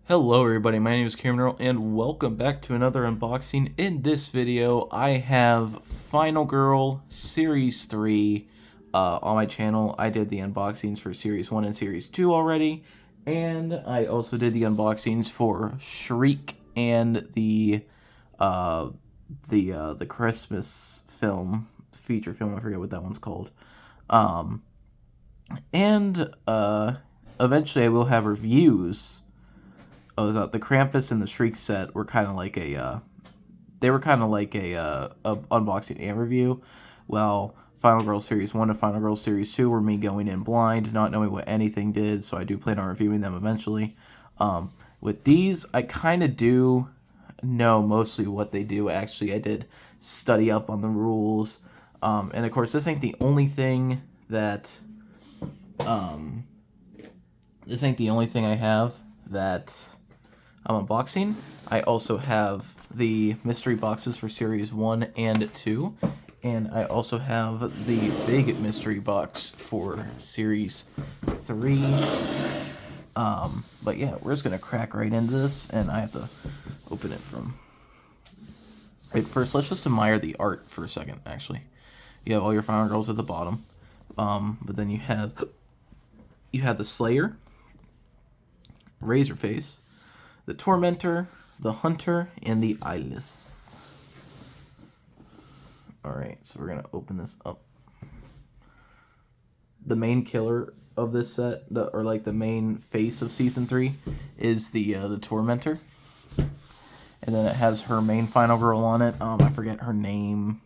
Hello everybody, my name is Cameron Earl, and welcome back to another unboxing. In this video, I have Final Girl Series 3 on my channel. I did the unboxings for Series 1 and Series 2 already, and I also did the unboxings for Shriek and the Christmas film, feature film, I forget what that one's called. And eventually I will have reviews. The Krampus and the Shriek set were kind of like a unboxing and review, while Final Girl Series 1 and Final Girl Series 2 were me going in blind, not knowing what anything did, so I do plan on reviewing them eventually. With these, I kind of do know mostly what they do. Actually, I did study up on the rules, and of course, this ain't the only thing I have that I'm unboxing. I also have the mystery boxes for Series 1 and 2, and I also have the big mystery box for Series 3. But yeah, we're just gonna crack right into this, and I have to open it from... Right, first, let's just admire the art for a second, actually. You have all your Final Girls at the bottom, but then you have the Slayer, Razorface, the Tormentor, the Hunter, and the Eyeless. Alright, so we're going to open this up. The main killer of this set, or like the main face of Season 3, is the Tormentor. And then it has her main Final Girl on it. I forget her name.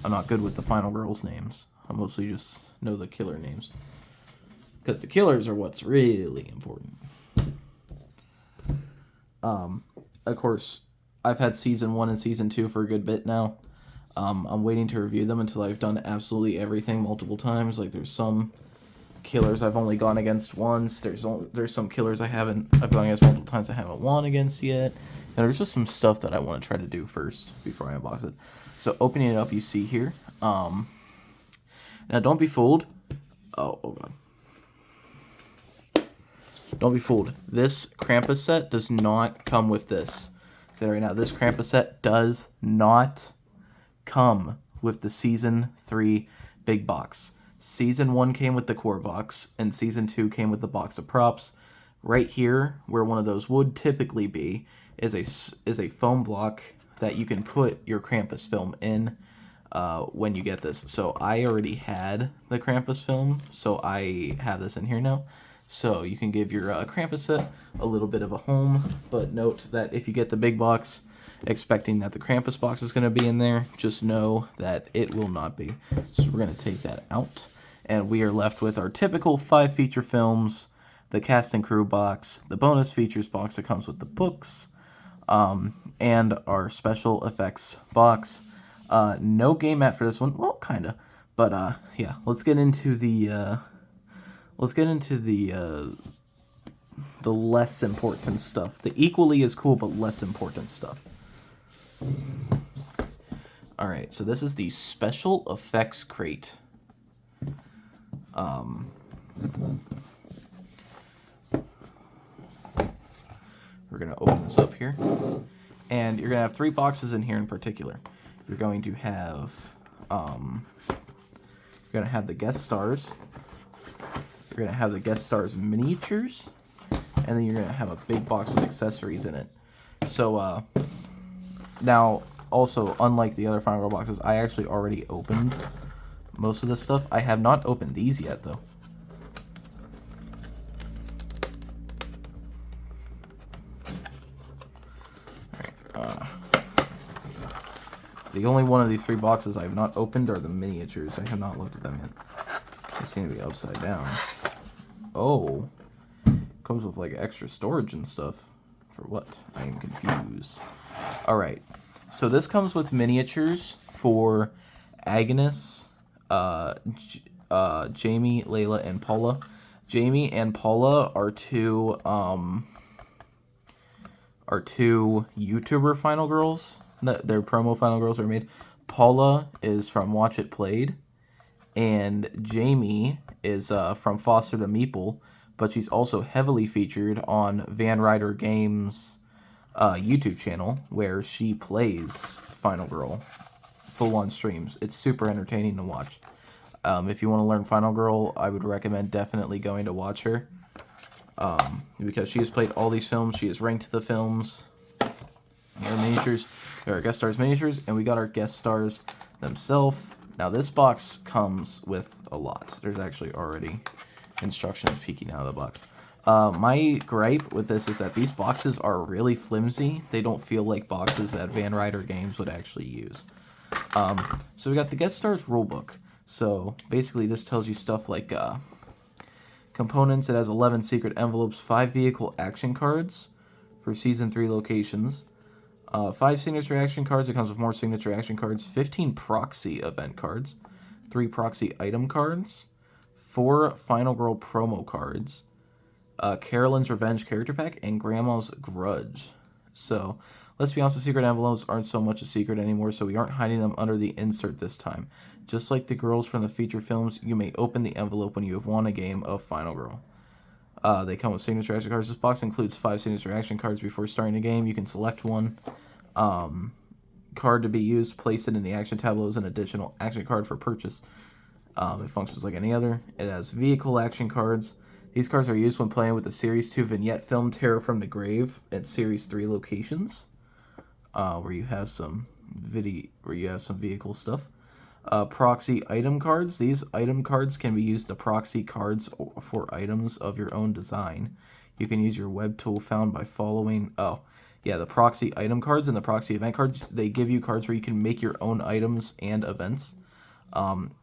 I'm not good with the Final Girls' names. I mostly just know the killer names, because the killers are what's really important. Of course, I've had Season 1 and Season 2 for a good bit now. I'm waiting to review them until I've done absolutely everything multiple times. Like, there's some killers I've only gone against once. There's some killers I've gone against multiple times I haven't won against yet. And there's just some stuff that I want to try to do first before I unbox it. So, opening it up, you see here. Now, don't be fooled. Oh god. Don't be fooled. This Krampus set does not come with this. Say right now, this Krampus set does not come with the Season 3 big box. Season 1 came with the core box, and Season 2 came with the box of props. Right here, where one of those would typically be, is a foam block that you can put your Krampus film in when you get this. So I already had the Krampus film, so I have this in here now. So you can give your Krampus set a little bit of a home, but note that if you get the big box expecting that the Krampus box is going to be in there, just know that it will not be. So we're going to take that out, and we are left with our typical 5 feature films, the cast and crew box, the bonus features box that comes with the books, and our special effects box. No game mat for this one. Well, kind of. But yeah, let's get into the less important stuff. The equally as cool but less important stuff. Alright, so this is the special effects crate. We're going to open this up here. And you're going to have 3 boxes in here in particular. You're going to have the guest stars. You're going to have the guest stars miniatures, and then you're going to have a big box with accessories in it. So, now, also, unlike the other Final Girl boxes, I actually already opened most of this stuff. I have not opened these yet, though. Alright, the only one of these 3 boxes I have not opened are the miniatures. I have not looked at them yet. They seem to be upside down. Oh. Comes with, like, extra storage and stuff. For what? I am confused. Alright. So this comes with miniatures for Agnes, Jamie, Layla, and Paula. Jamie and Paula are two YouTuber Final Girls. Their promo Final Girls are made. Paula is from Watch It Played, and Jamie is from Foster the Meeple. but she's also heavily featured on Van Ryder Games' YouTube channel, where she plays Final Girl full-on streams. It's super entertaining to watch. If you want to learn Final Girl, I would recommend definitely going to watch her. Because she has played all these films. She has ranked the films. Our miniatures, our guest stars miniatures, and we got our guest stars themselves. Now this box comes with a lot. There's actually already instructions peeking out of the box. My gripe with this is that these boxes are really flimsy. They don't feel like boxes that Van Ryder Games would actually use. So we got the guest stars rulebook. So basically this tells you stuff like components. It has 11 secret envelopes, 5 vehicle action cards for Season 3 locations, 5 signature action cards. It comes with more signature action cards, 15 proxy event cards, 3 proxy item cards, 4 Final Girl promo cards, Carolyn's Revenge character pack, and Grandma's Grudge. So let's be honest, the secret envelopes aren't so much a secret anymore, so we aren't hiding them under the insert this time. Just like the girls from the feature films, you may open the envelope when you have won a game of Final Girl. They come with signature action cards. This box includes 5 signature action cards before starting a game. You can select one card to be used, place it in the action tableau as an additional action card for purchase. It functions like any other. It has vehicle action cards. These cards are used when playing with the Series 2 vignette film Terror from the Grave at Series 3 locations, where you have some vehicle stuff. Proxy item cards. These item cards can be used to proxy cards for items of your own design. You can use your web tool found by following... the proxy item cards and the proxy event cards, they give you cards where you can make your own items and events.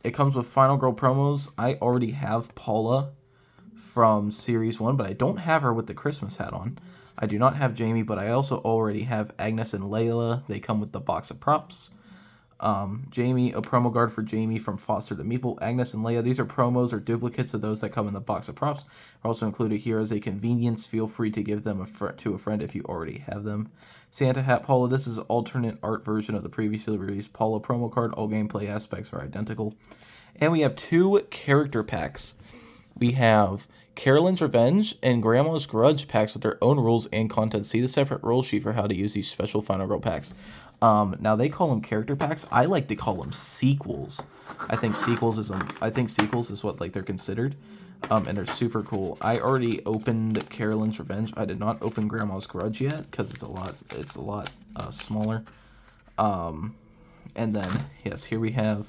It comes with Final Girl promos. I already have Paula from Series 1, but I don't have her with the Christmas hat on. I do not have Jamie, but I also already have Agnes and Layla. They come with the box of props. Jamie, a promo card for Jamie from Foster the Meeple. Agnes and Leia, these are promos or duplicates of those that come in the box of props. Are also included here as a convenience. Feel free to give them to a friend if you already have them. Santa Hat Paula, this is an alternate art version of the previously released Paula promo card. All gameplay aspects are identical. And we have 2 character packs. We have Carolyn's Revenge and Grandma's Grudge packs with their own rules and content. See the separate rule sheet for how to use these special Final Girl packs. Now they call them character packs. I like to call them sequels. I think sequels is what like they're considered, and they're super cool. I already opened Carolyn's Revenge. I did not open Grandma's Grudge yet because it's a lot smaller. And then yes, here we have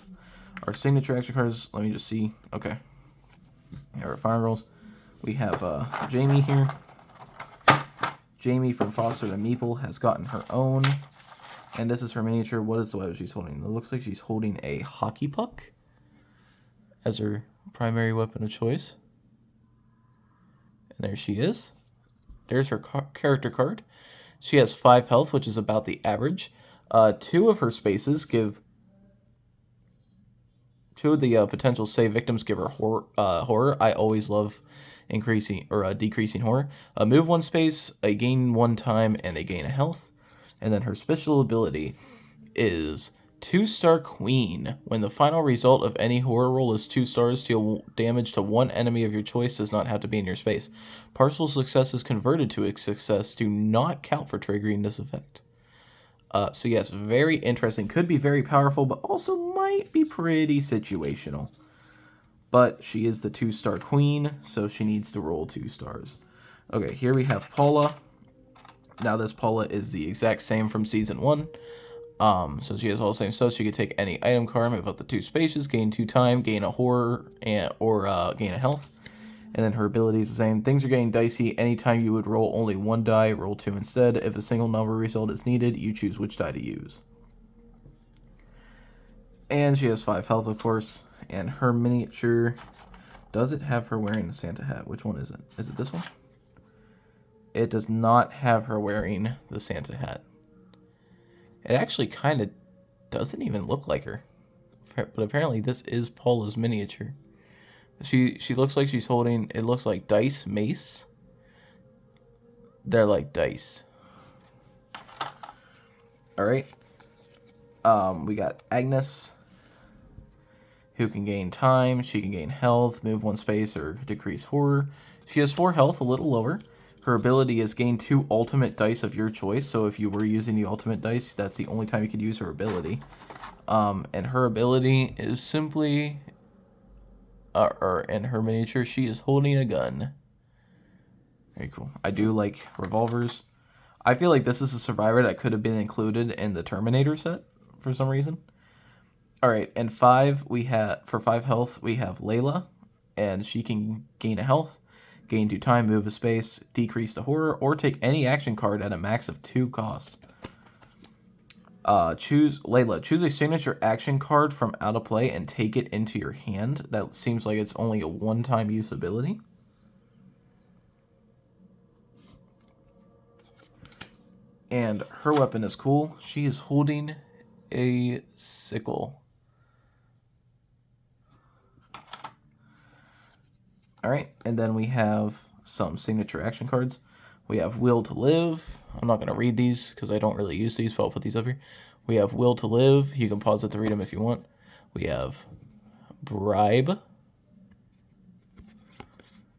our signature action cards. Let me just see. Okay, here are our Final Girls. We have Jamie here. Jamie from Foster the Meeple has gotten her own. And this is her miniature. What is the weapon she's holding? It looks like she's holding a hockey puck as her primary weapon of choice. And there she is. There's her character card. She has 5 health, which is about the average. 2 of her spaces give... 2 of the potential save victims give her horror. I always love increasing or decreasing horror. Move 1 space, a gain 1 time, and a gain a health. And then her special ability is 2-star Queen. When the final result of any horror roll is 2 stars, deal damage to 1 enemy of your choice. Does not have to be in your space. Partial successes converted to a success do not count for triggering this effect. So yes, very interesting. Could be very powerful, but also might be pretty situational. But she is the 2-star Queen, so she needs to roll 2 stars. Okay, here we have Paula. Now this Paula is the exact same from Season 1. So she has all the same stuff. She could take any item card, move up to 2 spaces, gain 2 time, gain a horror, or gain a health. And then her ability is the same. Things are getting dicey. Anytime you would roll only 1 die, roll 2 instead. If a single number result is needed, you choose which die to use. And she has 5 health, of course. And her miniature, does it have her wearing the Santa hat? Which one is it? Is it this one? It does not have her wearing the Santa hat. It actually kind of doesn't even look like her. But apparently this is Paula's miniature. She looks like she's holding, it looks like dice mace. They're like dice. Alright. We got Agnes, who can gain time. She can gain health, move 1 space, or decrease horror. She has 4 health, a little lower. Her ability is gain 2 ultimate dice of your choice. So if you were using the ultimate dice, that's the only time you could use her ability. And her ability is simply... in her miniature, she is holding a gun. Very cool. I do like revolvers. I feel like this is a survivor that could have been included in the Terminator set for some reason. Alright, and 5, we have, for 5 health, we have Layla. And she can gain a health, gain 2 time, move a space, decrease the horror, or take any action card at a max of 2 cost. Choose a signature action card from out of play and take it into your hand. That seems like it's only a one-time use ability. And her weapon is cool. She is holding a sickle. Alright, and then we have some signature action cards. We have Will to Live. I'm not going to read these because I don't really use these, but I'll put these up here. We have Will to Live. You can pause it to read them if you want. We have Bribe.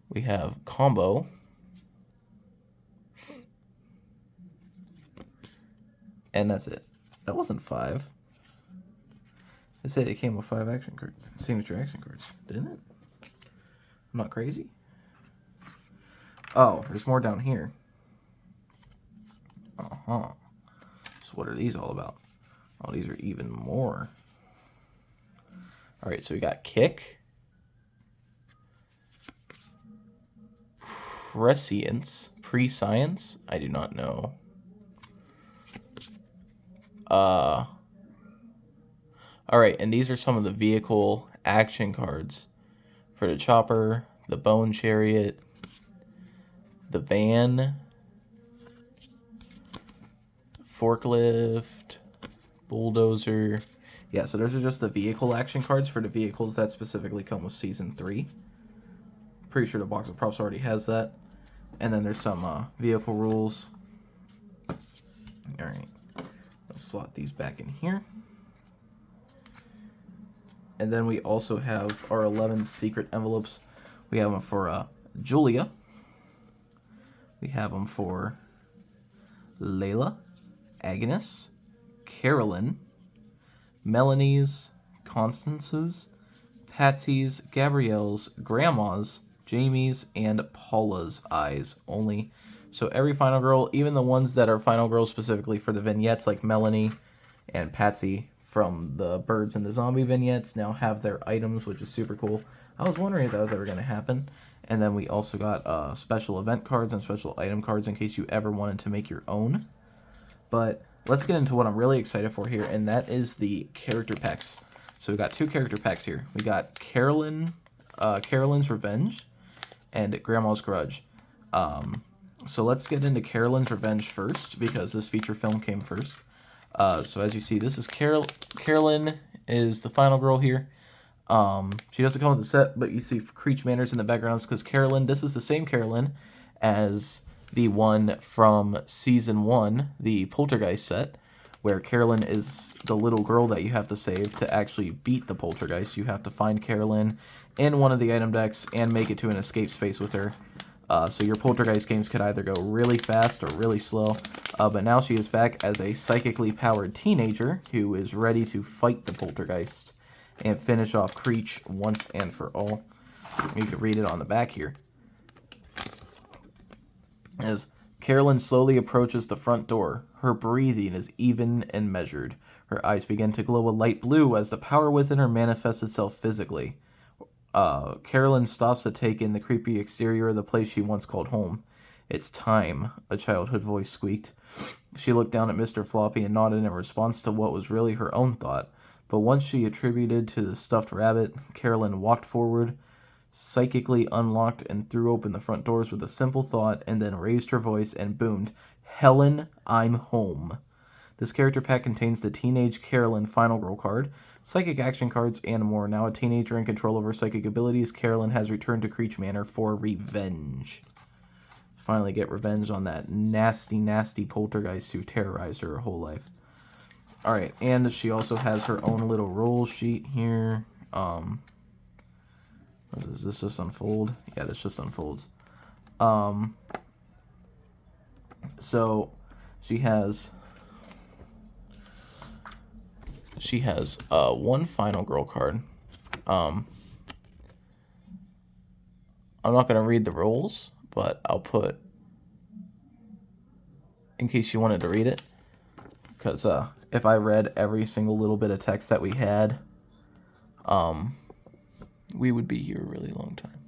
We have Combo. And that's it. That wasn't 5. It said it came with 5 action cards, signature action cards, didn't it? I'm not crazy. Oh, there's more down here. So what are these all about? Oh, these are even more. All right, so we got Kick, Prescience, I do not know. All right, and these are some of the vehicle action cards for the Chopper, the Bone Chariot, the Van, Forklift, Bulldozer. Yeah, so those are just the vehicle action cards for the vehicles that specifically come with Season 3. Pretty sure the box of props already has that. And then there's some vehicle rules. Alright, let's slot these back in here. And then we also have our 11 secret envelopes. We have them for Julia. We have them for Layla, Agnes, Carolyn, Melanie's, Constance's, Patsy's, Gabrielle's, Grandma's, Jamie's, and Paula's eyes only. So every Final Girl, even the ones that are Final Girls specifically for the vignettes, like Melanie and Patsy from the Birds and the Zombie vignettes, now have their items, which is super cool. I was wondering if that was ever going to happen. And then we also got special event cards and special item cards in case you ever wanted to make your own. But let's get into what I'm really excited for here, and that is the character packs. So we got 2 character packs here. We got Carolyn's Revenge and Grandma's Grudge. So let's get into Carolyn's Revenge first, because this feature film came first. So as you see, this is Carolyn is the Final Girl here. She doesn't come with the set, but you see Creech Manors in the backgrounds because Carolyn, this is the same Carolyn as the one from Season 1, the Poltergeist set, where Carolyn is the little girl that you have to save to actually beat the Poltergeist. You have to find Carolyn in one of the item decks and make it to an escape space with her. So your Poltergeist games could either go really fast or really slow. But now she is back as a psychically powered teenager who is ready to fight the Poltergeist and finish off Creech once and for all. You can read it on the back here. As Carolyn slowly approaches the front door, her breathing is even and measured. Her eyes begin to glow a light blue as the power within her manifests itself physically. Carolyn stops to take in the creepy exterior of the place she once called home. "It's time," a childhood voice squeaked. She looked down at Mr. Floppy and nodded in response to what was really her own thought. But once she attributed to the stuffed rabbit, Carolyn walked forward, psychically unlocked and threw open the front doors with a simple thought, and then raised her voice and boomed, "Helen, I'm home." This character pack contains the Teenage Carolyn Final Girl card, psychic action cards, and more. Now a teenager in control of her psychic abilities, Carolyn has returned to Creech Manor for revenge. Finally get revenge on that nasty, nasty poltergeist who terrorized her whole life. Alright, and she also has her own little roll sheet here. Does this just unfold? Yeah, this just unfolds. So she has one final girl card. I'm not going to read the rules, but I'll put, in case you wanted to read it, because if I read every single little bit of text that we had, we would be here a really long time.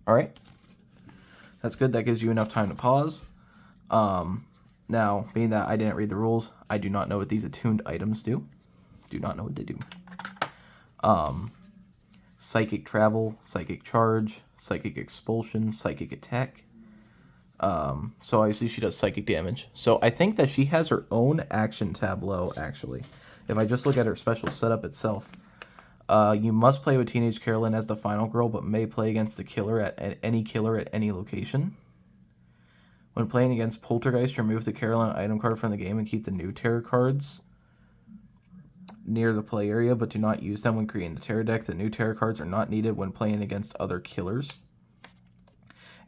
All right. That's good. That gives you enough time to pause. Now, being that I didn't read the rules, I do not know what these attuned items do. Do not know what they do. Psychic Travel, Psychic Charge, Psychic Expulsion, Psychic Attack. So obviously she does psychic damage. So I think that she has her own action tableau, actually. If I just look at her special setup itself. You must play with Teenage Carolyn as the final girl, but may play against the killer at any location. When playing against Poltergeist, remove the Carolyn item card from the game and keep the new terror cards near the play area, but do not use them when creating the terror deck. The new terror cards are not needed when playing against other killers.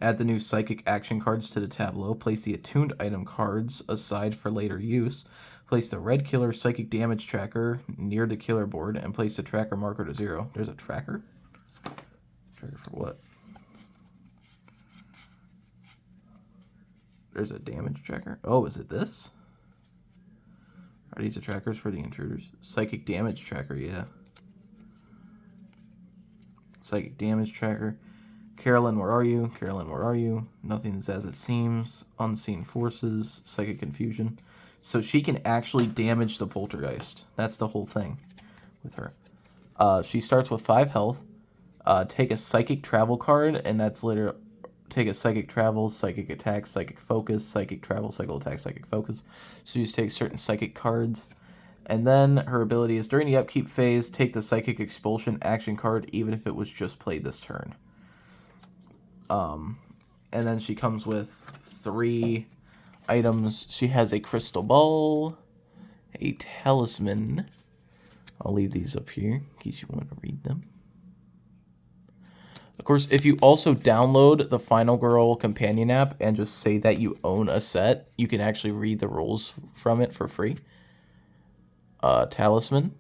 Add the new psychic action cards to the tableau. Place the attuned item cards aside for later use. Place the red killer psychic damage tracker near the killer board and place the tracker marker to 0. There's a tracker? Tracker for what? There's a damage tracker. Oh, is it this? Are these the trackers for the intruders? Psychic damage tracker, yeah. Psychic damage tracker. Carolyn, where are you? Carolyn, where are you? Nothing's as it seems. Unseen forces. Psychic confusion. So she can actually damage the poltergeist. That's the whole thing with her. She starts with 5 health. Take a psychic travel card, and that's later. Take a psychic travel, psychic attack, psychic focus, psychic travel, psychic attack, psychic focus. So you just take certain psychic cards. And then her ability is during the upkeep phase, take the psychic expulsion action card, even if it was just played this turn. And then she comes with 3 items. She has a crystal ball, a talisman. I'll leave these up here in case you want to read them. Of course, if you also download the Final Girl companion app and just say that you own a set, you can actually read the rules from it for free. Talisman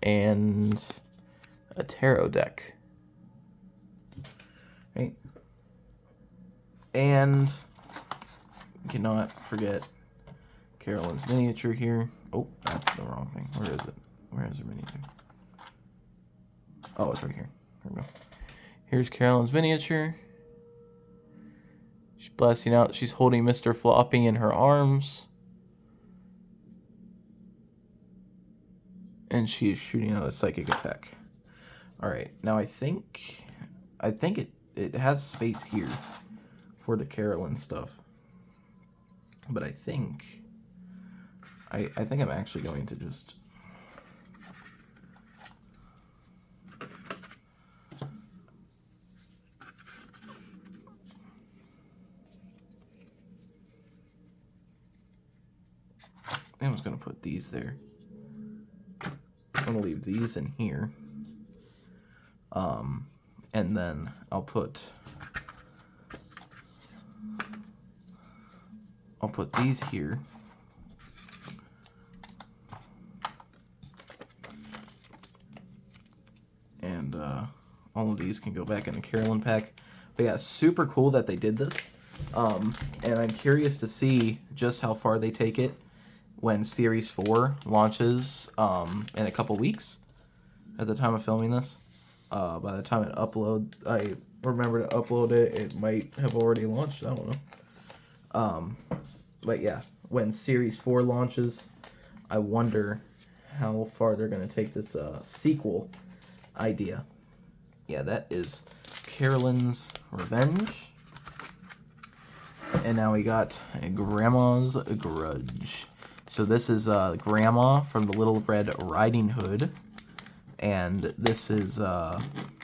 and a tarot deck. Right. And cannot forget Carolyn's miniature here. Oh, that's the wrong thing. Where is it? Where is her miniature? Oh, it's right here. There we go. Here's Carolyn's miniature. She's blasting out. She's holding Mr. Floppy in her arms. And she is shooting out a psychic attack. Alright, now I think it has space here for the Carolyn stuff. But I think I'm actually going to just I'm just going to put these there. I'm going to leave these in here. And then I'll put these here. And all of these can go back in the Carolyn pack. But yeah, super cool that they did this. And I'm curious to see just how far they take it when Series 4 launches in a couple weeks at the time of filming this. By the time I remember to upload it, it might have already launched. I don't know. But yeah, when Series 4 launches, I wonder how far they're going to take this sequel idea. Yeah, that is Carolyn's Revenge. And now we got Grandma's Grudge. So this is Grandma from the Little Red Riding Hood. And this is, oh,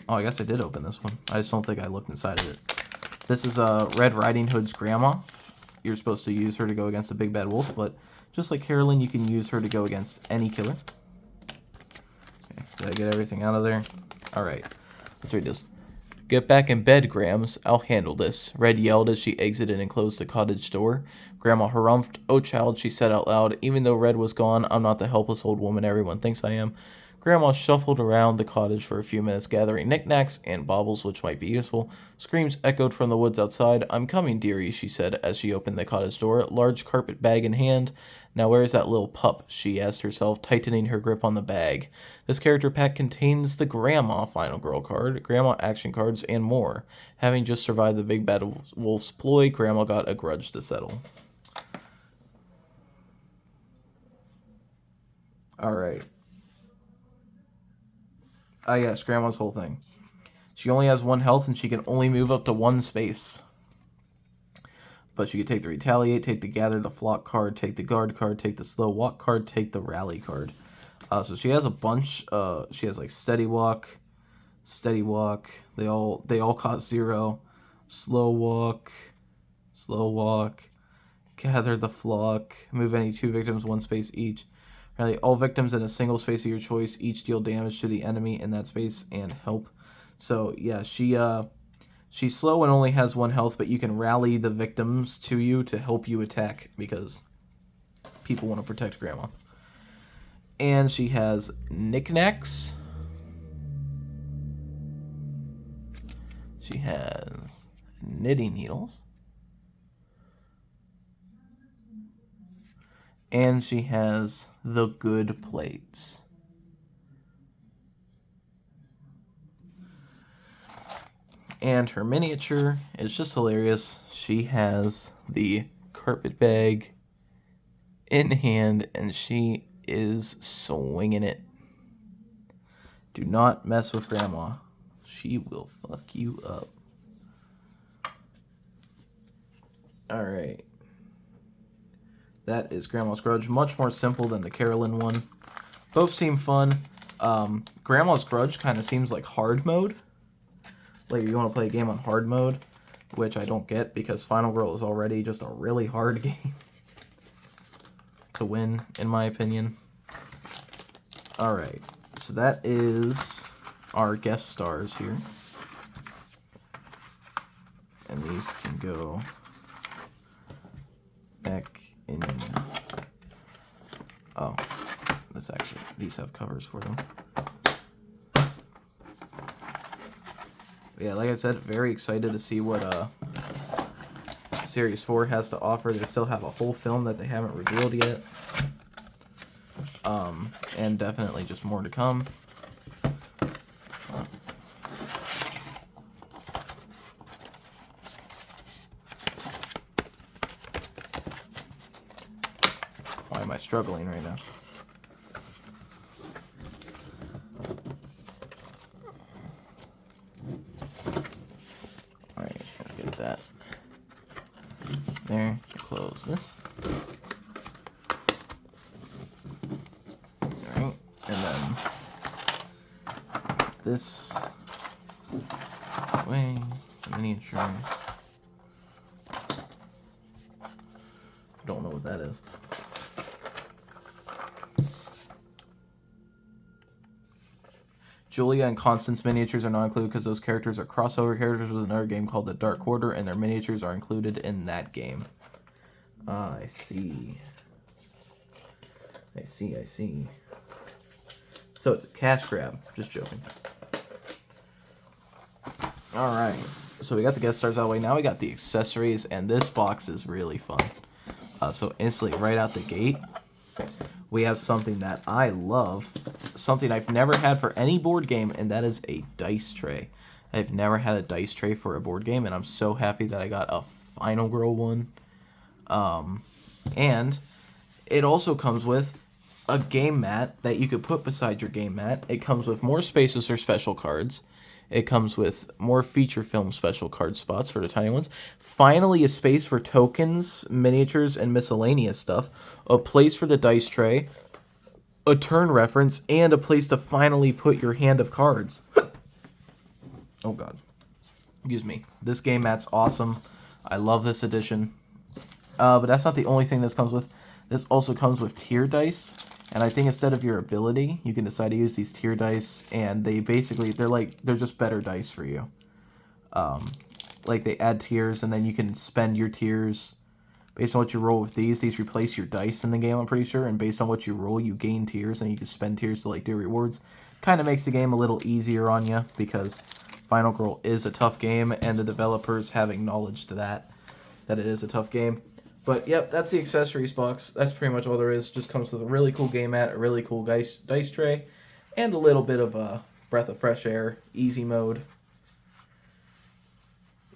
I guess I did open this one. I just don't think I looked inside of it. This is Red Riding Hood's grandma. You're supposed to use her to go against the Big Bad Wolf, but just like Carolyn, you can use her to go against any killer. Okay, did I get everything out of there? All right, let's read this. Get back in bed, Grams. I'll handle this, Red yelled as she exited and closed the cottage door. Grandma harumphed. Oh, child, she said out loud. Even though Red was gone, I'm not the helpless old woman everyone thinks I am. Grandma shuffled around the cottage for a few minutes, gathering knickknacks and baubles which might be useful. Screams echoed from the woods outside. I'm coming, dearie, she said as she opened the cottage door, large carpet bag in hand. Now where's that little pup? She asked herself, tightening her grip on the bag. This character pack contains the Grandma Final Girl card, Grandma action cards, and more. Having just survived the Big Bad Wolf's ploy, Grandma got a grudge to settle. Alright. Ah, yes, Grandma's whole thing. She only has 1 health and she can only move up to 1 space. But she could take the Retaliate, take the Gather the Flock card, take the Guard card, take the Slow Walk card, take the Rally card. So she has a bunch. She has like Steady Walk. They all cost 0. Slow Walk. Gather the Flock. Move any 2 victims 1 space each. Rally all victims in a single space of your choice. Each deal damage to the enemy in that space and help. So yeah, she's slow and only has 1 health, but you can rally the victims to you to help you attack because people want to protect Grandma. And she has knickknacks. She has knitting needles. And she has the good plates. And her miniature is just hilarious. She has the carpet bag in hand, and she is swinging it. Do not mess with Grandma. She will fuck you up. Alright. That is Grandma's Grudge. Much more simple than the Carolyn one. Both seem fun. Grandma's Grudge kind of seems like hard mode. Like you want to play a game on hard mode, which I don't get because Final Girl is already just a really hard game to win, in my opinion. Alright, so that is our guest stars here. And these can go back in. Oh, these have covers for them. Yeah, like I said, very excited to see what Series 4 has to offer. They still have a whole film that they haven't revealed yet. And definitely just more to come. Why am I struggling right now? Alright, get that. There, close this. Alright, and then this way, miniature. Don't know what that is. Julia and Constance miniatures are not included because those characters are crossover characters with another game called The Dark Quarter, and their miniatures are included in that game. I see. I see. So it's a cash grab. Just joking. Alright. So we got the guest stars out of the way. Now we got the accessories, and this box is really fun. So instantly, right out the gate, we have something that I love. Something I've never had for any board game, and that is a dice tray. I've never had a dice tray for a board game, and I'm so happy that I got a Final Girl one. And it also comes with a game mat that you could put beside your game mat. It comes with more spaces for special cards. It comes with more feature film special card spots for the tiny ones. Finally, a space for tokens, miniatures, and miscellaneous stuff. A place for the dice tray. A turn reference. And a place to finally put your hand of cards. Oh, God. Excuse me. This game mat's awesome. I love this edition. But that's not the only thing this comes with. This also comes with tier dice. And I think instead of your ability, you can decide to use these tier dice, and they're just better dice for you. Like they add tiers, and then you can spend your tiers based on what you roll with these. These replace your dice in the game, I'm pretty sure, and based on what you roll, you gain tiers, and you can spend tiers to like do rewards. Kind of makes the game a little easier on you, because Final Girl is a tough game, and the developers have acknowledged that it is a tough game. But yep, that's the accessories box. That's pretty much all there is. Just comes with a really cool game mat, a really cool dice tray, and a little bit of a breath of fresh air, easy mode,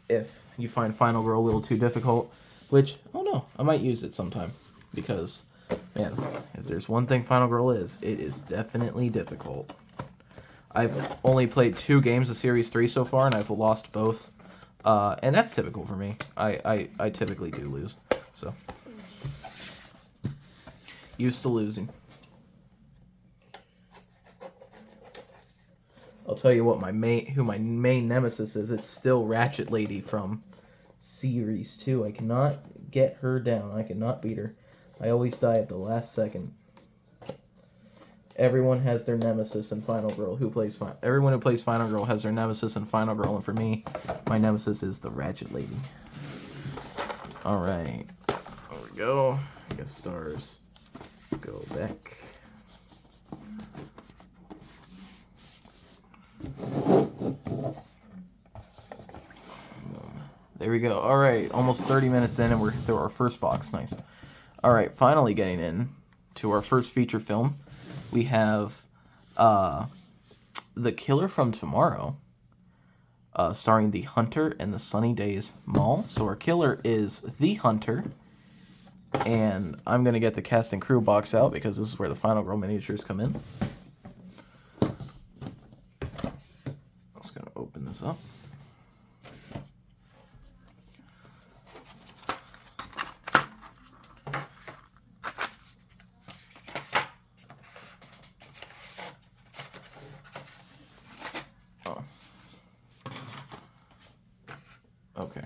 if you find Final Girl a little too difficult, which, I don't know, I might use it sometime, because, man, if there's one thing Final Girl is, it is definitely difficult. I've only played 2 games of Series 3 so far, and I've lost both, and that's typical for me. I typically do lose, so. Used to losing. I'll tell you what who my main nemesis is. It's still Ratchet Lady from Series 2. I cannot get her down. I cannot beat her. I always die at the last second. Everyone has their nemesis in Final Girl. Everyone who plays Final Girl has their nemesis in Final Girl, and for me, my nemesis is the Ratchet Lady. Alright. There we go. I guess stars go back. There we go. All right, almost 30 minutes in, and we're through our first box. Nice. All right, finally getting in to our first feature film. We have The Killer from Tomorrow, starring the Hunter and the Sunny Days Mall. So our killer is the Hunter, and I'm going to get the cast and crew box out because this is where the Final Girl miniatures come in. I'm just going to open this up. Okay,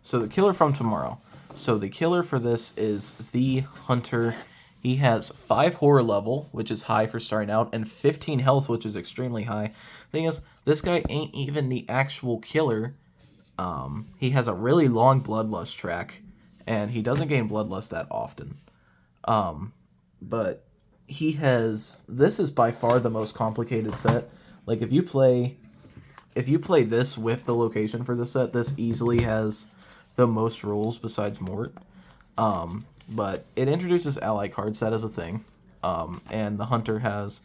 so the killer from tomorrow. So the killer for this is the Hunter. He has 5 horror level, which is high for starting out, and 15 health, which is extremely high. Thing is, this guy ain't even the actual killer. He has a really long bloodlust track, and he doesn't gain bloodlust that often. But he has... This is by far the most complicated set. Like, if you play this with the location for this set, this easily has the most rules besides Mort. But it introduces ally card set as a thing. And the Hunter has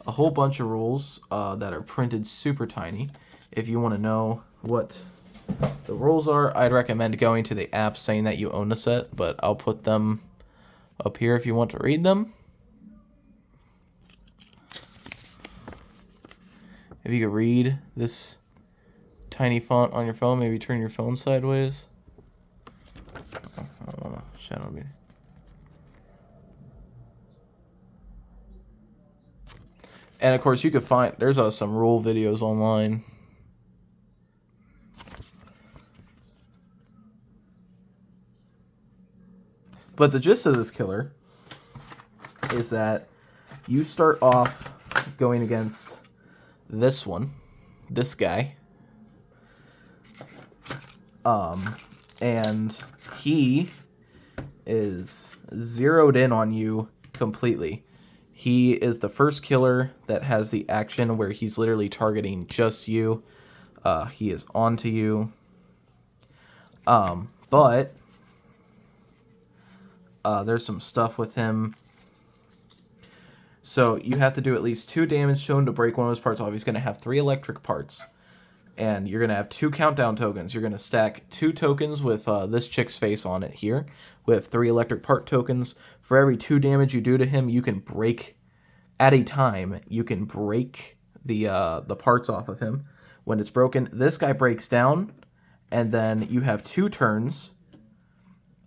a whole bunch of rules that are printed super tiny. If you want to know what the rules are, I'd recommend going to the app saying that you own the set, but I'll put them up here if you want to read them. If you could read this tiny font on your phone, maybe turn your phone sideways. I don't want to shadow me. And of course, you could find, there's some rule videos online. But the gist of this killer is that you start off going against this guy. And he is zeroed in on you completely. He is the first killer that has the action where he's literally targeting just you. He is onto you. But there's some stuff with him. So you have to do at least 2 damage shown to break one of his parts off. He's going to have 3 electric parts. And you're going to have 2 countdown tokens. You're going to stack 2 tokens with this chick's face on it here, with 3 electric part tokens. For every 2 damage you do to him, you can break, at a time, you can break the parts off of him. When it's broken, this guy breaks down, and then you have 2 turns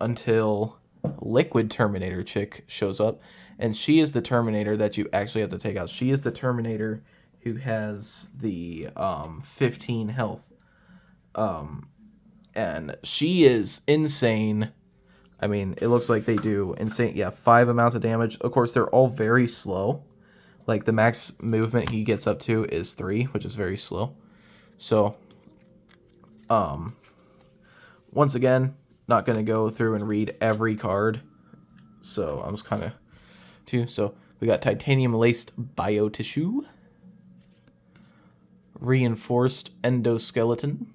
until Liquid Terminator chick shows up. And she is the Terminator that you actually have to take out. She is the Terminator who has the 15 health. And she is insane. I mean, it looks like they do insane. Yeah, 5 amounts of damage. Of course, they're all very slow. Like, the max movement he gets up to is 3, which is very slow. So, Once again, not going to go through and read every card. So I'm just kind of too. So we got titanium laced biotissue, reinforced endoskeleton,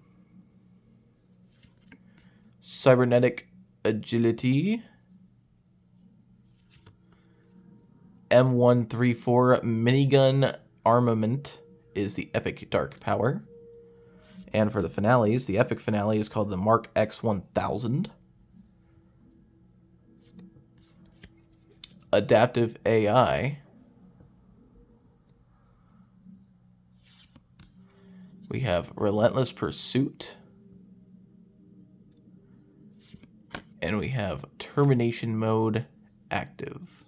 cybernetic agility, M134 minigun armament is the epic dark power. And for the finales, the epic finale is called the Mark X1000. Adaptive AI. We have Relentless Pursuit. And we have Termination Mode active.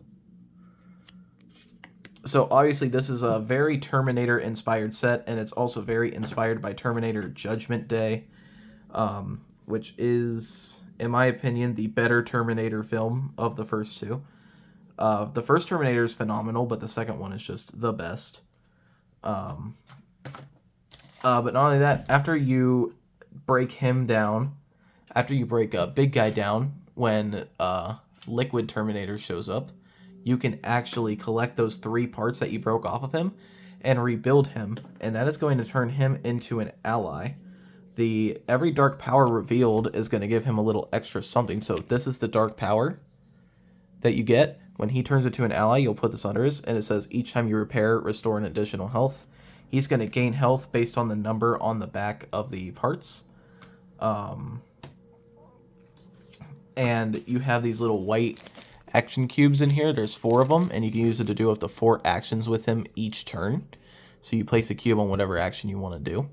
So obviously this is a very Terminator inspired set, and it's also very inspired by Terminator Judgment Day, which is, in my opinion, the better Terminator film of the first two. The first Terminator is phenomenal, but the second one is just the best. But not only that, after you break him down, after you break a big guy down, when Liquid Terminator shows up, you can actually collect those 3 parts that you broke off of him and rebuild him, and that is going to turn him into an ally. Every dark power revealed is going to give him a little extra something. So this is the dark power that you get. When he turns into an ally, you'll put this under his, and it says each time you repair, restore an additional health. He's going to gain health based on the number on the back of the parts. And you have these little white action cubes in here. There's 4 of them, and you can use it to do up to 4 actions with him each turn. So you place a cube on whatever action you want to do.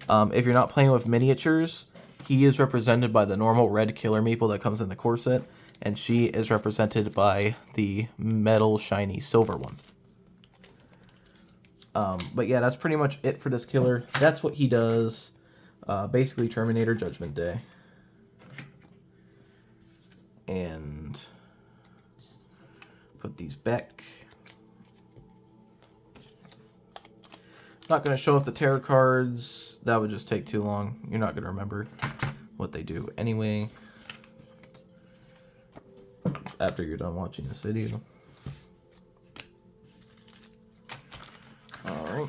If you're not playing with miniatures, he is represented by the normal red killer meeple that comes in the core set, and she is represented by the metal shiny silver one. But yeah, that's pretty much it for this killer. That's what he does. Basically Terminator Judgment Day. And put these back. Not going to show off the tarot cards. That would just take too long. You're not going to remember what they do anyway after you're done watching this video. Alright.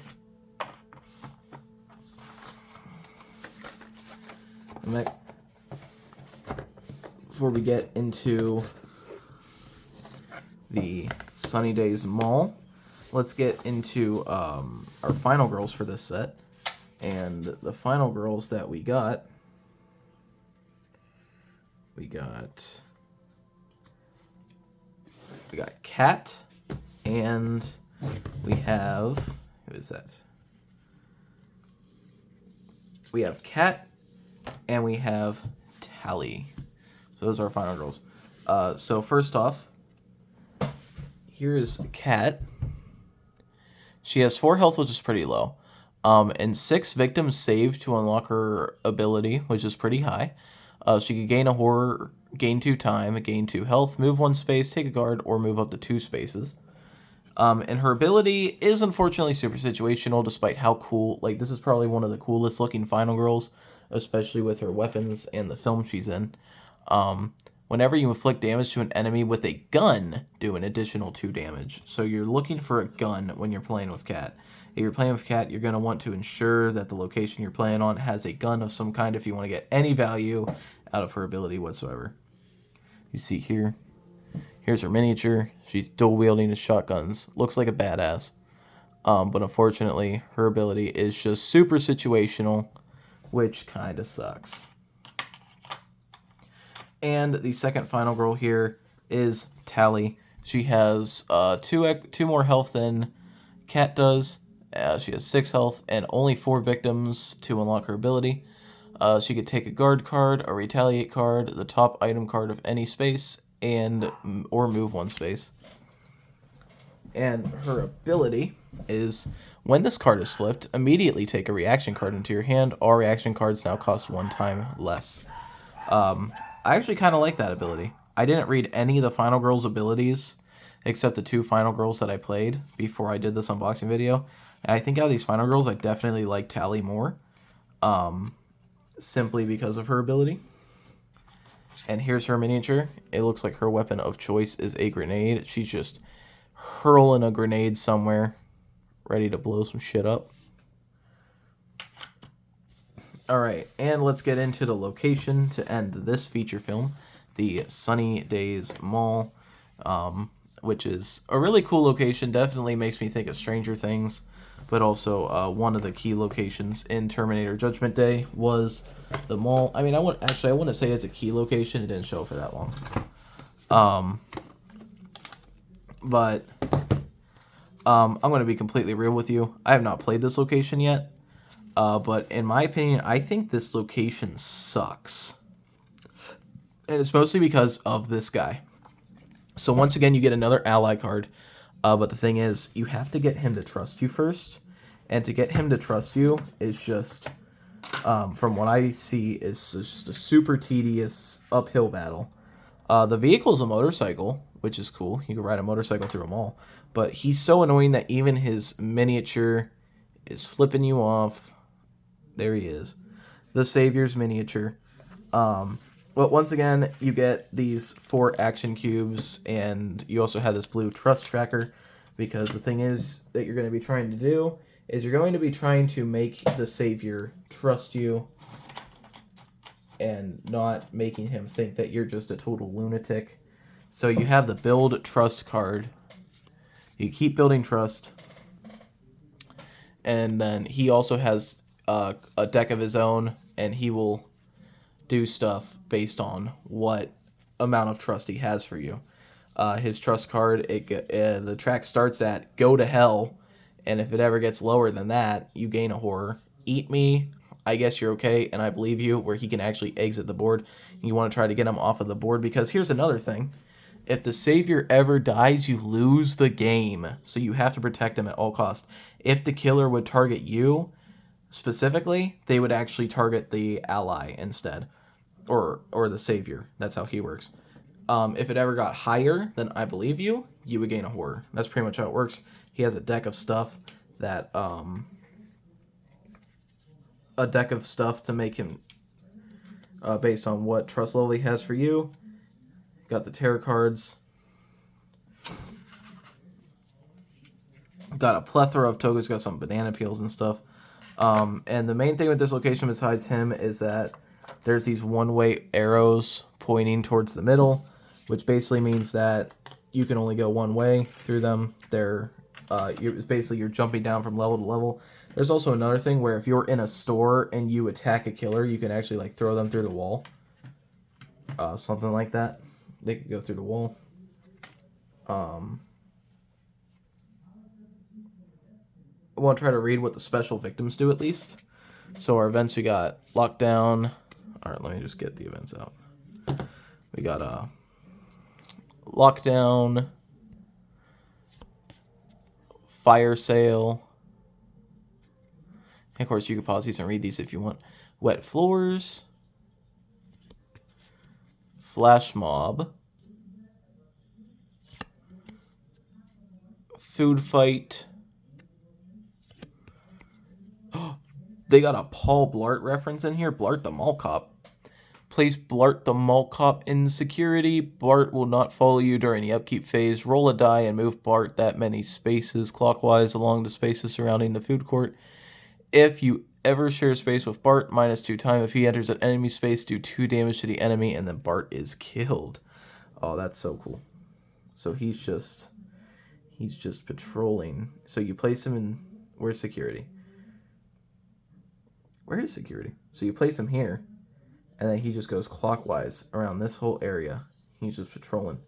Before we get into the Sunny Days Mall, let's get into our final girls for this set. And the final girls that we got Kat, and we have, who is that? We have Kat, and we have Tally. So those are our final girls. So first off, here is Kat. She has 4 health, which is pretty low. And 6 victims saved to unlock her ability, which is pretty high. She could gain a horror, gain 2 time, gain 2 health, move 1 space, take a guard, or move up to 2 spaces. And her ability is unfortunately super situational, despite how cool, like, this is probably one of the coolest looking final girls, especially with her weapons and the film she's in. Whenever you inflict damage to an enemy with a gun, do an additional 2 damage. So you're looking for a gun when you're playing with Kat. If you're playing with Kat, you're going to want to ensure that the location you're playing on has a gun of some kind if you want to get any value out of her ability whatsoever. You see here, here's her miniature. She's dual wielding the shotguns. Looks like a badass. But unfortunately, her ability is just super situational, which kind of sucks. And the second final girl here is Tally. She has 2 more health than Kat does. She has 6 health and only 4 victims to unlock her ability. She could take a guard card, a retaliate card, the top item card of any space, or move 1 space. And her ability is, when this card is flipped, immediately take a reaction card into your hand. All reaction cards now cost 1 time less. I actually kind of like that ability. I didn't read any of the Final Girls abilities, except the 2 Final Girls that I played before I did this unboxing video. And I think out of these Final Girls, I definitely like Tally more. simply because of her ability. And here's her miniature. It looks like her weapon of choice is a grenade. She's just hurling a grenade somewhere, ready to blow some shit up. Alright, and let's get into the location to end this feature film. The Sunny Days Mall, which is a really cool location. Definitely makes me think of Stranger Things, but also one of the key locations in Terminator Judgment Day was the mall. I mean, I wouldn't say it's a key location. It didn't show for that long. But I'm going to be completely real with you. I have not played this location yet, but in my opinion, I think this location sucks. And it's mostly because of this guy. So once again, you get another ally card. But the thing is, you have to get him to trust you first. And to get him to trust you is just, from what I see, is just a super tedious uphill battle. The vehicle is a motorcycle, which is cool. You can ride a motorcycle through a mall. But he's so annoying that even his miniature is flipping you off. There he is. The Savior's miniature. But once again, you get these 4 action cubes, and you also have this blue trust tracker, because the thing is that you're going to be trying to do is you're going to be trying to make the Savior trust you and not making him think that you're just a total lunatic. So you have the build trust card. You keep building trust, and then he also has a deck of his own, and he will do stuff based on what amount of trust he has for you. His trust card, the track starts at go to hell, and if it ever gets lower than that, you gain a horror. Eat me, I guess you're okay, and I believe you, where he can actually exit the board. You want to try to get him off of the board, because here's another thing. If the Savior ever dies, you lose the game, so you have to protect him at all costs. If the killer would target you, specifically, they would actually target the ally instead. Or the Savior. That's how he works. If it ever got higher than I believe you, you would gain a horror. That's pretty much how it works. He has a deck of stuff that to make him based on what trust level he has for you. Got the tarot cards. Got a plethora of tokens. Got some banana peels and stuff. And the main thing with this location besides him is that there's these one-way arrows pointing towards the middle, which basically means that you can only go one way through them. It's basically you're jumping down from level to level. There's also another thing where if you're in a store and you attack a killer, you can actually like throw them through the wall. Something like that. They could go through the wall. I want to try to read what the special victims do at least. So our events, we got lockdown. All right, let me just get the events out. We got lockdown, fire sale. And of course, you can pause these and read these if you want. Wet floors, flash mob, food fight. They got a Paul Blart reference in here. Blart the Mall Cop. Place Blart the Mall Cop in security. Blart will not follow you during the upkeep phase. Roll a die and move Blart that many spaces clockwise along the spaces surrounding the food court. If you ever share space with Bart, -2 time. If he enters an enemy space, do 2 damage to the enemy, and then Bart is killed. Oh, that's so cool. So he's just patrolling. So you place him in, where's security? Where is security? So you place him here, and then he just goes clockwise around this whole area. He's just patrolling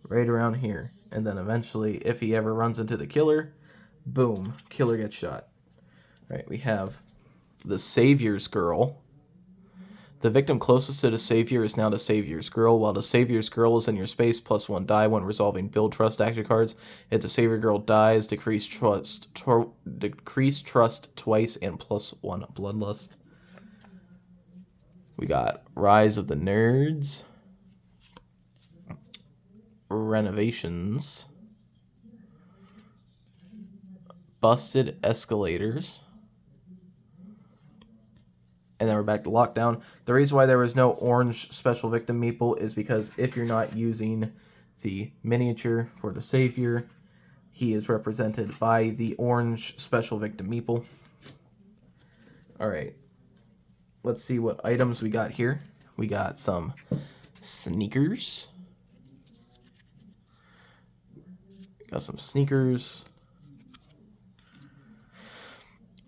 right around here. And then eventually, if he ever runs into the killer, boom, killer gets shot. All right, we have the Savior's Girl. The victim closest to the Savior is now the Savior's Girl. While the Savior's Girl is in your space, +1 die when resolving build trust action cards. If the Savior Girl dies, decrease trust twice and +1 bloodlust. We got Rise of the Nerds, Renovations, Busted Escalators, And then we're back to lockdown. The reason why there was no orange special victim meeple is because if you're not using the miniature for the Savior, he is represented by the orange special victim meeple. Alright, let's see what items we got here. We got some sneakers. Got some sneakers.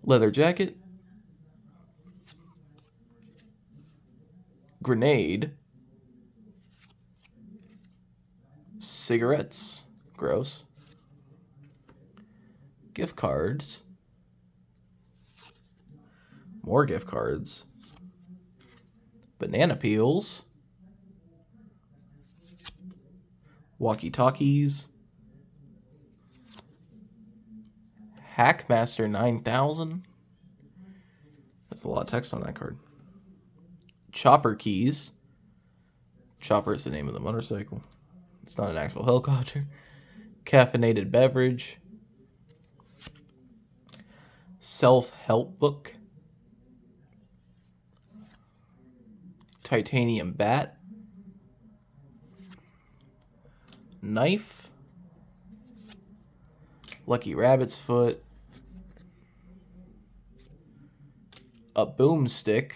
Leather jacket. Grenade. Cigarettes. Gross. Gift cards. More gift cards. Banana peels. Walkie-talkies. Hackmaster 9000. That's a lot of text on that card. Chopper keys. Chopper is the name of the motorcycle. It's not an actual helicopter. Caffeinated beverage. Self-help book. Titanium bat. Knife. Lucky rabbit's foot. A boomstick.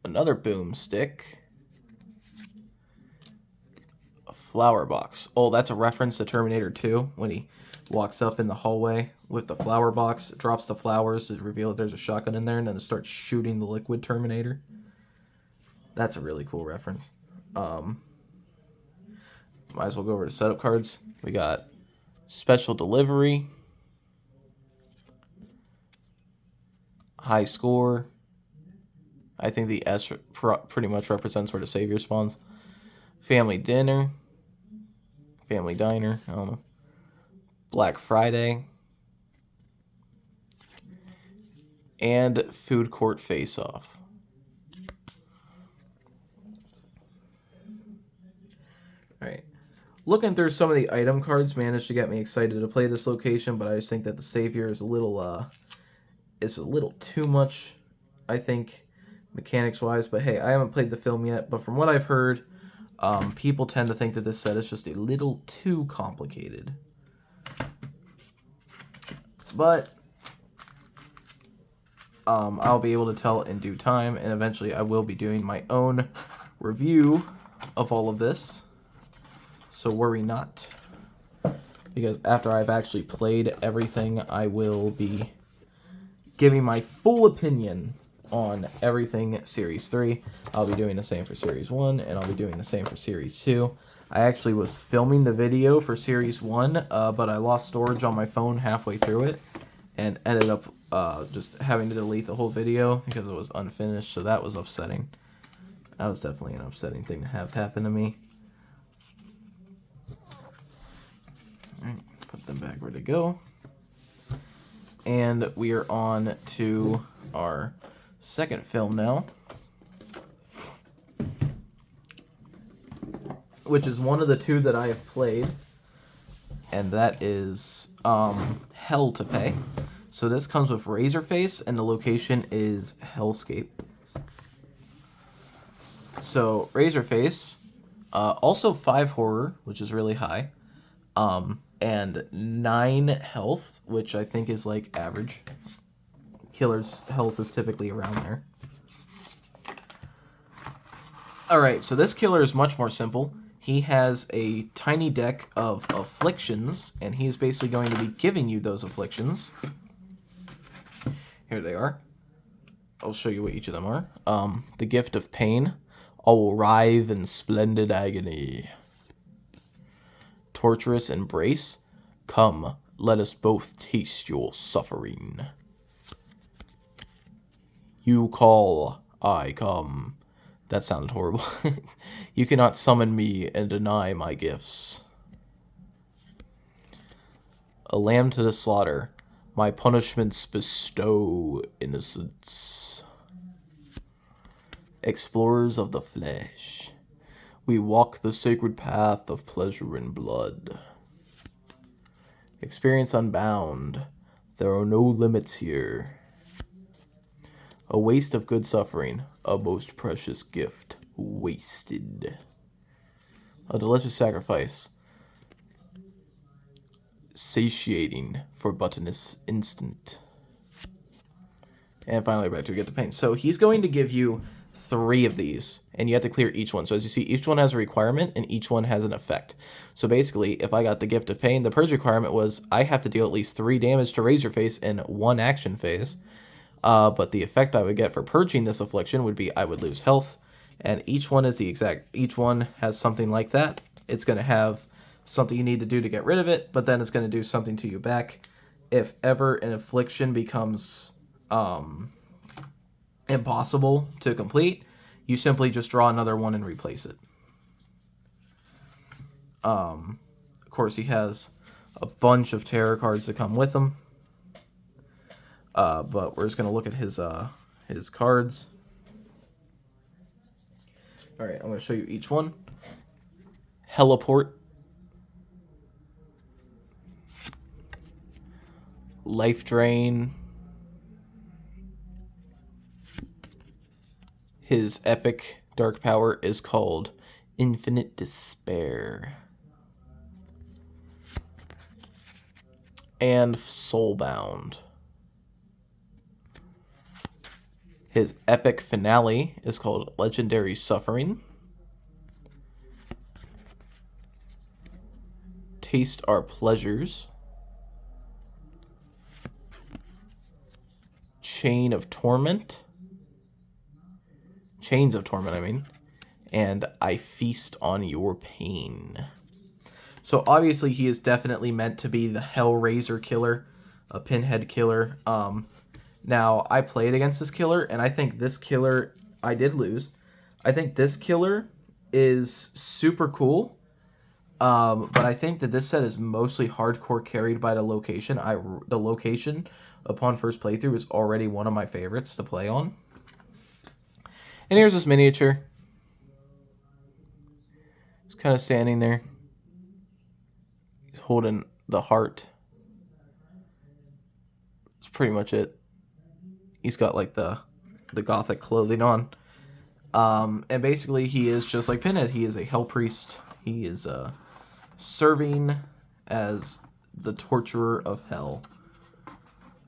Another boomstick. A flower box. Oh, that's a reference to Terminator 2 when he walks up in the hallway with the flower box, drops the flowers to reveal that there's a shotgun in there, and then it starts shooting the liquid Terminator. That's a really cool reference. Might as well go over to setup cards. We got special delivery, high score. I think the S pretty much represents where the Savior spawns. Family dinner, family diner, I don't know. Black Friday, and food court face-off. Alright. Looking through some of the item cards managed to get me excited to play this location, but I just think that the Savior is a little too much, I think, mechanics-wise. But hey, I haven't played the film yet, but from what I've heard, people tend to think that this set is just a little too complicated. But I'll be able to tell in due time, and eventually I will be doing my own review of all of this. So worry not. Because after I've actually played everything, I will be giving my full opinion on everything Series 3. I'll be doing the same for Series 1, and I'll be doing the same for Series 2. I actually was filming the video for Series 1, but I lost storage on my phone halfway through it, and ended up just having to delete the whole video because it was unfinished, so that was upsetting. That was definitely an upsetting thing to have happen to me. Alright, put them back where they go. And we are on to our second film now, which is one of the two that I have played, and that is Hell to Pay. So this comes with Razorface, and the location is Hellscape. So Razorface, also 5 horror, which is really high, and 9 health, which I think is like average. Killer's health is typically around there. Alright, so this killer is much more simple. He has a tiny deck of afflictions, and he's basically going to be giving you those afflictions. Here they are. I'll show you what each of them are. The Gift of Pain. I'll writhe in splendid agony. Torturous Embrace. Come, let us both taste your suffering. You call, I come. That sounded horrible. You cannot summon me and deny my gifts. A lamb to the slaughter. My punishments bestow innocence. Explorers of the flesh. We walk the sacred path of pleasure and blood. Experience unbound. There are no limits here. A waste of good suffering. A most precious gift. Wasted. A delicious sacrifice. Satiating for but an instant. And finally, back to get the pain. So he's going to give you 3 of these, and you have to clear each one. So as you see, each one has a requirement, and each one has an effect. So basically, if I got the Gift of Pain, the Purge requirement was I have to deal at least 3 damage to Razorface in 1 action phase. But the effect I would get for purging this affliction would be I would lose health, and each one is each one has something like that. It's going to have something you need to do to get rid of it, but then it's going to do something to you back. If ever an affliction becomes impossible to complete, you simply just draw another one and replace it. Of course, he has a bunch of terror cards that come with him. But we're just gonna look at his cards. All right, I'm gonna show you each one. Heliport, Life Drain. His epic dark power is called Infinite Despair. And Soulbound. His epic finale is called Legendary Suffering. Taste Our Pleasures. Chains of Torment, I mean. And I Feast on Your Pain. So obviously he is definitely meant to be the Hellraiser killer, a Pinhead killer. Now, I played against this killer, and I think this killer, I did lose. I think this killer is super cool, but I think that this set is mostly hardcore carried by the location. The location, upon first playthrough, is already one of my favorites to play on. And here's this miniature. He's kind of standing there. He's holding the heart. That's pretty much it. He's got like the gothic clothing on. And basically he is just like Pinhead. He is a hell priest. He is serving as the torturer of hell.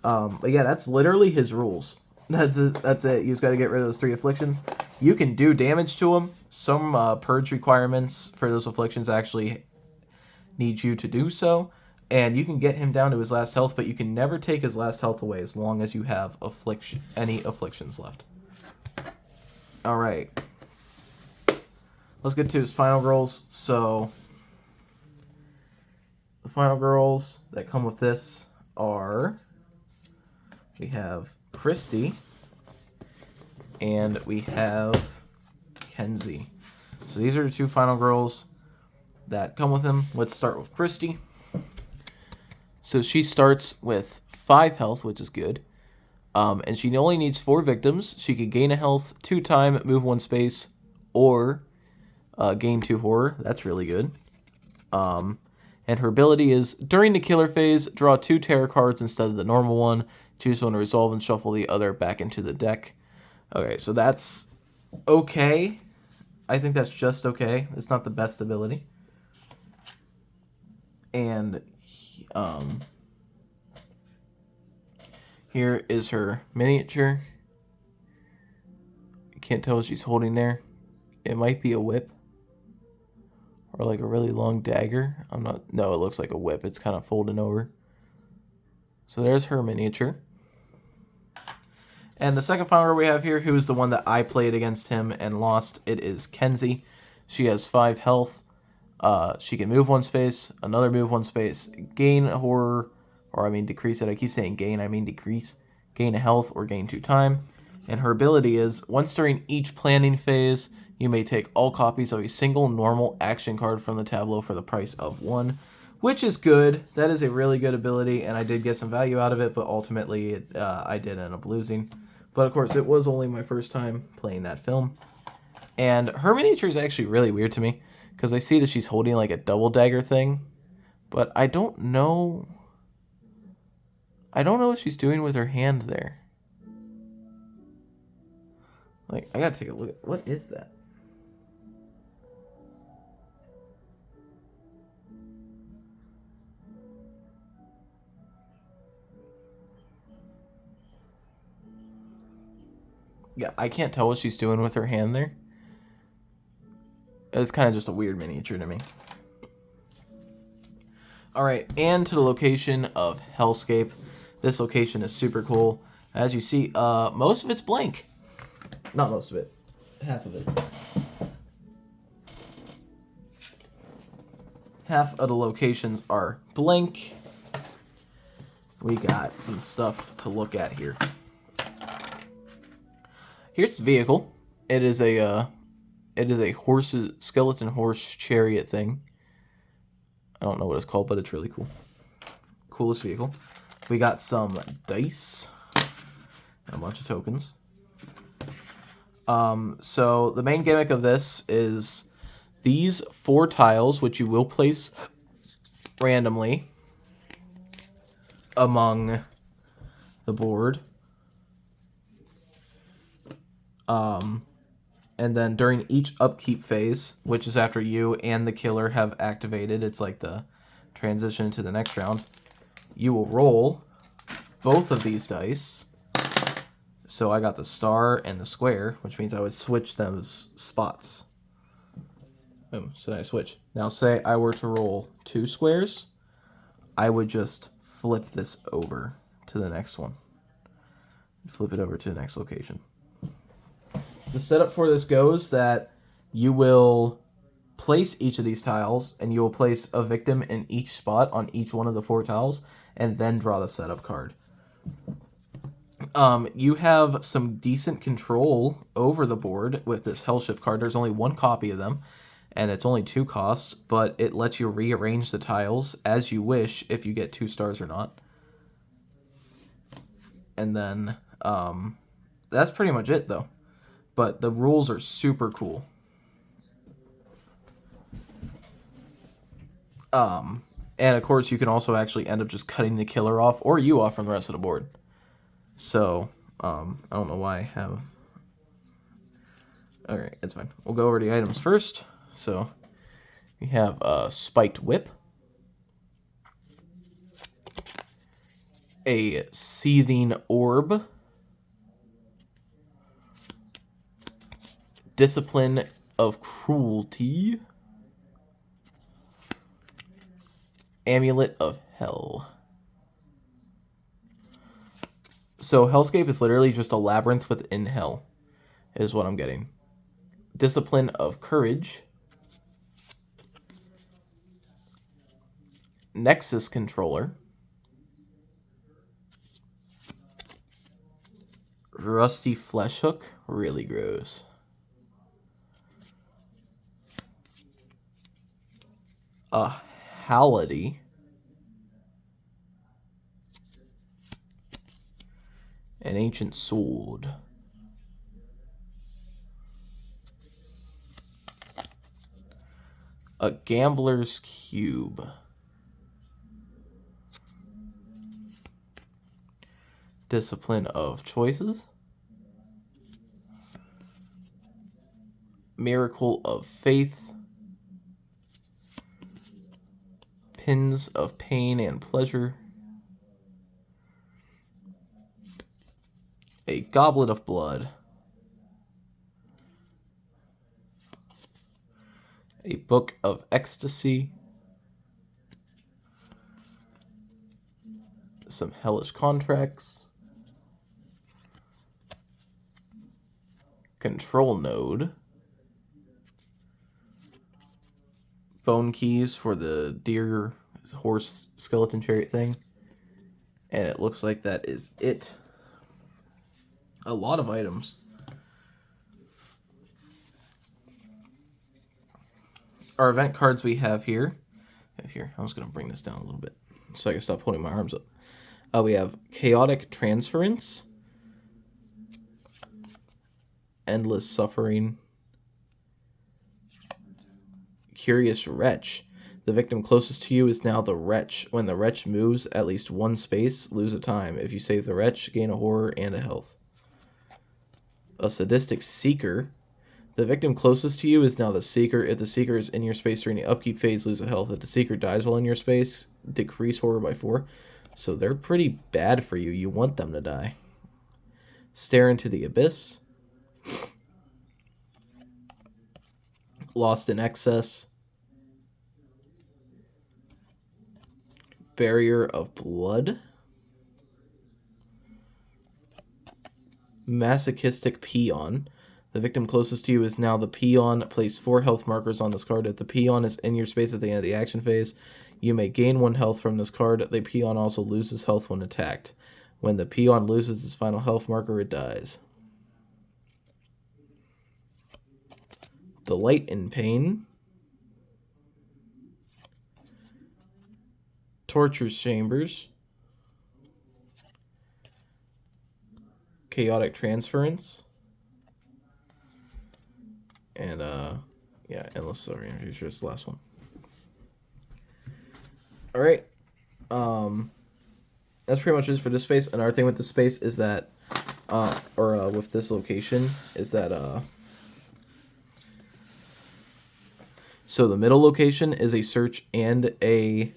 But yeah, that's literally his rules. That's it. You just got to get rid of those 3 afflictions. You can do damage to him. Some purge requirements for those afflictions actually need you to do so. And you can get him down to his last health, but you can never take his last health away as long as you have any afflictions left. Alright. Let's get to his final girls. So, the final girls that come with this are... We have Christy, and we have Kenzie. So these are the 2 final girls that come with him. Let's start with Christy. So she starts with 5 health, which is good. And she only needs 4 victims. She can gain a health 2 times, move 1 space, or gain 2 horror. That's really good. And her ability is, during the killer phase, draw 2 terror cards instead of the normal one. Choose one to resolve and shuffle the other back into the deck. Okay, so that's okay. I think that's just okay. It's not the best ability. And here is her miniature. You can't tell what she's holding there. It might be a whip. Or like a really long dagger. No, it looks like a whip. It's kind of folding over. So there's her miniature. And the second final girl we have here, who is the one that I played against him and lost, it is Kenzie. She has 5 health. She can move 1 space, another move 1 space, gain horror, or I mean decrease it. I keep saying gain, I mean decrease. Gain a health or gain 2 time. And her ability is, once during each planning phase, you may take all copies of a single normal action card from the tableau for the price of 1. Which is good. That is a really good ability, and I did get some value out of it, but ultimately I did end up losing. But of course, it was only my first time playing that film. And her miniature is actually really weird to me, because I see that she's holding like a double dagger thing, but I don't know what she's doing with her hand there. Like, I gotta take a look at... What is that? Yeah, I can't tell what she's doing with her hand there. It's kind of just a weird miniature to me. Alright, and to the location of Hellscape. This location is super cool. As you see, most of it's blank. Not most of it. Half of it. Half of the locations are blank. We got some stuff to look at here. Here's the vehicle. It is a skeleton horse chariot thing. I don't know what it's called, but it's really cool. Coolest vehicle. We got some dice and a bunch of tokens. So the main gimmick of this is these 4 tiles, which you will place randomly among the board. And then during each upkeep phase, which is after you and the killer have activated, it's like the transition to the next round, you will roll both of these dice. So I got the star and the square, which means I would switch those spots. Boom, so then I switch. Now say I were to roll 2 squares, I would just flip this over to the next one. Flip it over to the next location. The setup for this goes that you will place each of these tiles, and you will place a victim in each spot on each one of the 4 tiles, and then draw the setup card. You have some decent control over the board with this Hellshift card. There's only 1 copy of them, and it's only 2 cost, but it lets you rearrange the tiles as you wish if you get 2 stars or not. And then, that's pretty much it, though. But the rules are super cool. And of course, you can also actually end up just cutting the killer off, or you off from the rest of the board. So, I don't know why I have... Alright, it's fine. We'll go over the items first. So, we have a spiked whip, a seething orb, discipline of cruelty, amulet of hell. So Hellscape is literally just a labyrinth within hell, is what I'm getting. Discipline of courage, Nexus controller, rusty flesh hook, really gross. A Hality, an ancient sword, a gambler's cube, discipline of choices, miracle of faith, pins of pain and pleasure, a goblet of blood, a book of ecstasy, some hellish contracts, control node, bone keys for the deer, horse, skeleton chariot thing, and it looks like that is it. A lot of items. Our event cards we have here. I'm just going to bring this down a little bit so I can stop holding my arms up. We have Chaotic Transference, Endless Suffering, Curious Wretch. The victim closest to you is now the Wretch. When the Wretch moves at least 1 space, lose a time. If you save the Wretch, gain a horror and a health. a Sadistic Seeker. The victim closest to you is now the Seeker. If the Seeker is in your space during the upkeep phase, lose a health. If the Seeker dies while in your space, decrease horror by 4. So they're pretty bad for you. You want them to die. Stare into the Abyss. Lost in Excess. Barrier of Blood. Masochistic Peon. The victim closest to you is now the Peon. Place 4 health markers on this card. If the Peon is in your space at the end of the action phase, you may gain 1 health from this card. The Peon also loses health when attacked. When the Peon loses its final health marker, it dies. Delight in Pain. Torture Chambers. Chaotic Transference. And, yeah, Endless Silver. I'm pretty sure it's the last one. Alright. That's pretty much it for this space. Another thing with this space is that, with this location, is that, so the middle location is a search and a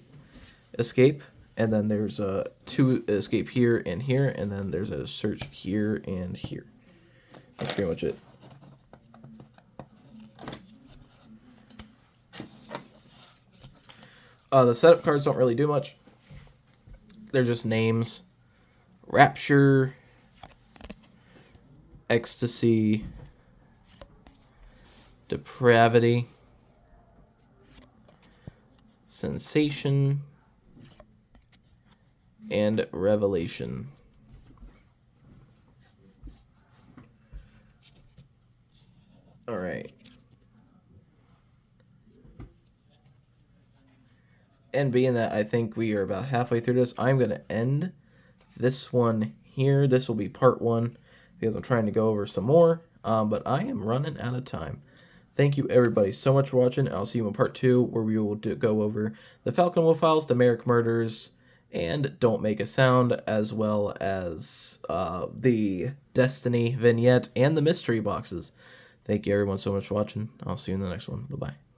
escape. And then there's 2 escape here, and then there's a search here and here. That's pretty much it. The setup cards don't really do much. They're just names. Rapture, Ecstasy, Depravity, Sensation, and Revelation. Alright. And being that I think we are about halfway through this, I'm going to end this one here. This will be part 1 because I'm trying to go over some more, but I am running out of time. Thank you everybody so much for watching. I'll see you in part 2 where we will go over the Falcon Wolf Files, the Merrick Murders, and Don't Make a Sound, as well as the Destiny vignette and the mystery boxes. Thank you everyone so much for watching. I'll see you in the next one. Bye-bye.